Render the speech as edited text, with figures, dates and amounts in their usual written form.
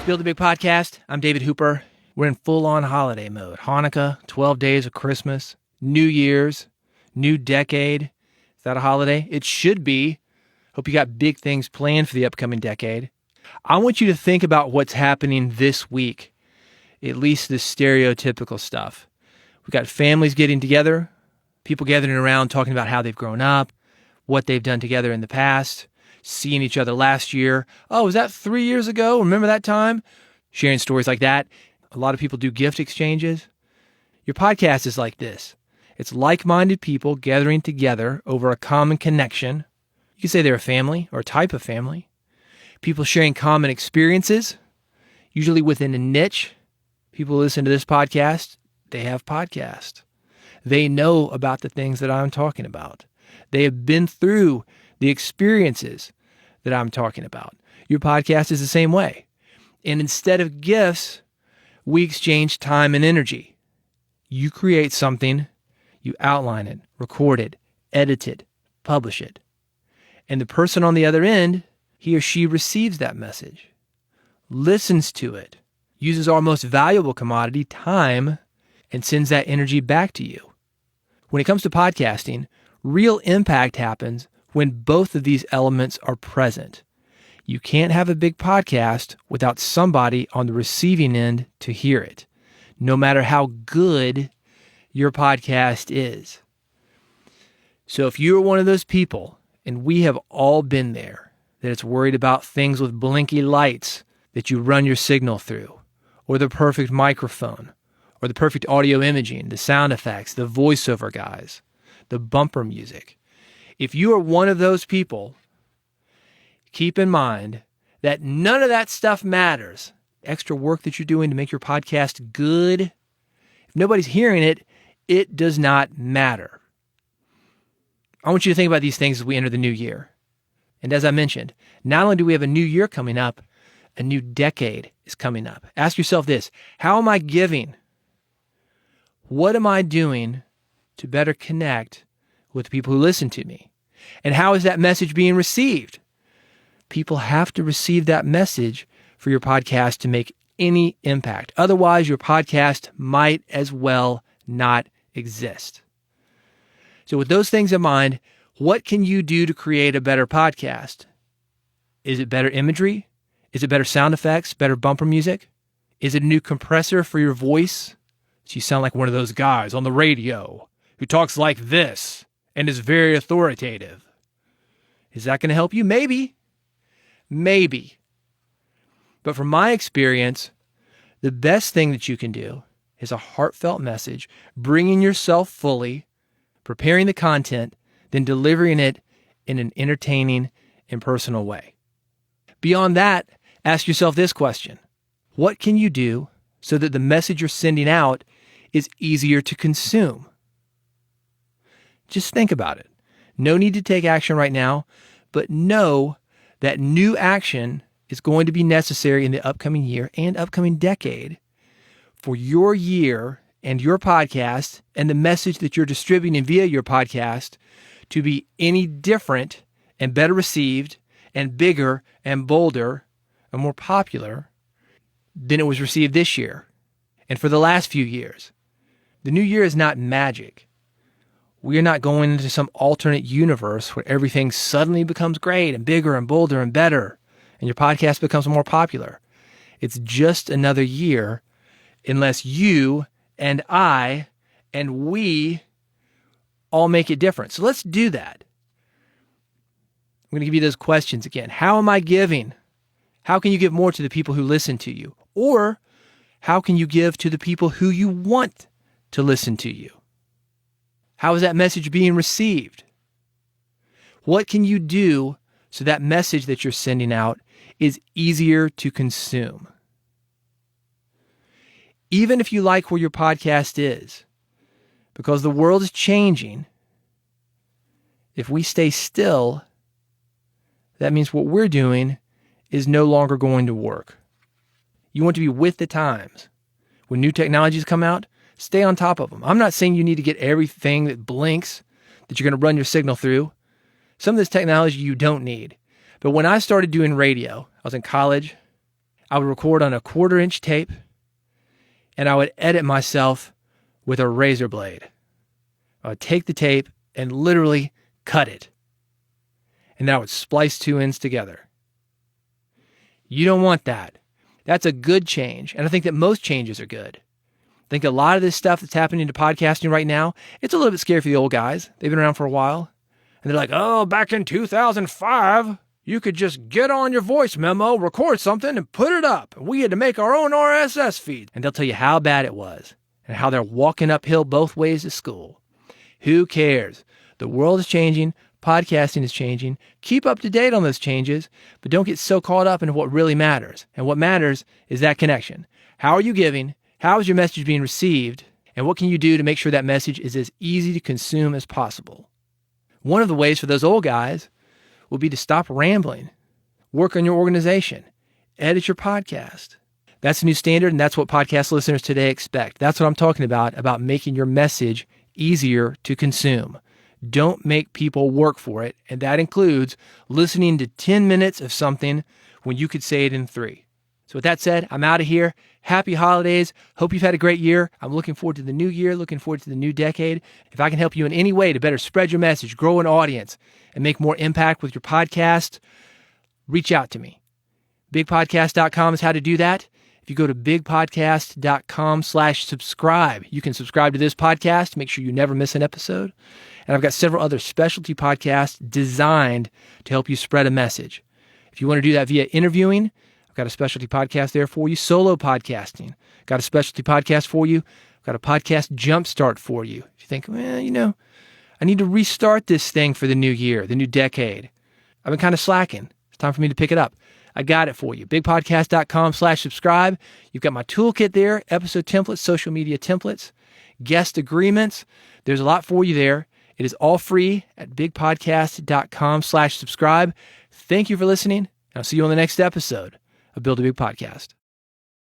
Build a Big Podcast. I'm David Hooper. We're in full-on holiday mode. Hanukkah, 12 days of Christmas, New Year's, new decade. Is that a holiday? It should be. Hope you got big things planned for the upcoming decade. I want you to think about what's happening this week, at least the stereotypical stuff. We've got families getting together, people gathering around talking about how they've grown up, what they've done together in the past, seeing each other last year. Oh, was that 3 years ago? Remember that time? Sharing stories like that. A lot of people do gift exchanges. Your podcast is like this. It's like-minded people gathering together over a common connection. You could say they're a family or a type of family. People sharing common experiences, usually within a niche. People who listen to this podcast, they have podcasts. They know about the things that I'm talking about. They have been through the experiences that I'm talking about. Your podcast is the same way. And instead of gifts, we exchange time and energy. You create something, you outline it, record it, edit it, publish it. And the person on the other end, he or she receives that message, listens to it, uses our most valuable commodity, time, and sends that energy back to you. When it comes to podcasting, real impact happens when both of these elements are present. You can't have a big podcast without somebody on the receiving end to hear it, no matter how good your podcast is. So if you're one of those people, and we have all been there, that it's worried about things with blinky lights that you run your signal through, or the perfect microphone, or the perfect audio imaging, the sound effects, the voiceover guys, the bumper music. If you are one of those people, keep in mind that none of that stuff matters. Extra work that you're doing to make your podcast good, if nobody's hearing it, it does not matter. I want you to think about these things as we enter the new year. And as I mentioned, not only do we have a new year coming up, a new decade is coming up. Ask yourself this: how am I giving? What am I doing to better connect with the people who listen to me? And how is that message being received? People have to receive that message for your podcast to make any impact. Otherwise, your podcast might as well not exist. So with those things in mind, what can you do to create a better podcast? Is it better imagery? Is it better sound effects, better bumper music? Is it a new compressor for your voice, so you sound like one of those guys on the radio who talks like this and is very authoritative? Is that going to help you? Maybe. But from my experience, the best thing that you can do is a heartfelt message, bringing yourself fully, preparing the content, then delivering it in an entertaining and personal way. Beyond that, ask yourself this question: what can you do so that the message you're sending out is easier to consume? Just think about it. No need to take action right now, but know that new action is going to be necessary in the upcoming year and upcoming decade for your year and your podcast and the message that you're distributing via your podcast to be any different and better received and bigger and bolder and more popular than it was received this year and for the last few years. The new year is not magic. We are not going into some alternate universe where everything suddenly becomes great and bigger and bolder and better, and your podcast becomes more popular. It's just another year unless you and I and we all make it different. So let's do that. I'm going to give you those questions again. How am I giving? How can you give more to the people who listen to you? Or how can you give to the people who you want to listen to you? How is that message being received? What can you do so that message that you're sending out is easier to consume? Even if you like where your podcast is, because the world is changing, if we stay still, that means what we're doing is no longer going to work. You want to be with the times. When new technologies come out, stay on top of them. I'm not saying you need to get everything that blinks that you're going to run your signal through. Some of this technology you don't need. But when I started doing radio, I was in college. I would record on a 1/4-inch tape, and I would edit myself with a razor blade. I would take the tape and literally cut it. And then I would splice 2 ends together. You don't want that. That's a good change. And I think that most changes are good. I think a lot of this stuff that's happening to podcasting right now, it's a little bit scary for the old guys. They've been around for a while. And they're like, oh, back in 2005, you could just get on your voice memo, record something, and put it up. We had to make our own RSS feed. And they'll tell you how bad it was and how they're walking uphill both ways to school. Who cares? The world is changing. Podcasting is changing. Keep up to date on those changes, but don't get so caught up into what really matters. And what matters is that connection. How are you giving? How is your message being received? And what can you do to make sure that message is as easy to consume as possible? One of the ways for those old guys will be to stop rambling, work on your organization, edit your podcast. That's the new standard, and that's what podcast listeners today expect. That's what I'm talking about making your message easier to consume. Don't make people work for it, and that includes listening to 10 minutes of something when you could say it in 3. So with that said, I'm out of here. Happy holidays. Hope you've had a great year. I'm looking forward to the new year, looking forward to the new decade. If I can help you in any way to better spread your message, grow an audience, and make more impact with your podcast, reach out to me. BigPodcast.com is how to do that. If you go to bigpodcast.com/subscribe, you can subscribe to this podcast. Make sure you never miss an episode. And I've got several other specialty podcasts designed to help you spread a message. If you want to do that via interviewing, I've got a specialty podcast there for you. Solo podcasting, got a specialty podcast for you. I've got a podcast jumpstart for you. If you think, well, I need to restart this thing for the new year, the new decade. I've been kind of slacking. It's time for me to pick it up. I got it for you. Bigpodcast.com/subscribe. You've got my toolkit there, episode templates, social media templates, guest agreements. There's a lot for you there. It is all free at bigpodcast.com/subscribe. Thank you for listening. I'll see you on the next episode of Build a Big Podcast.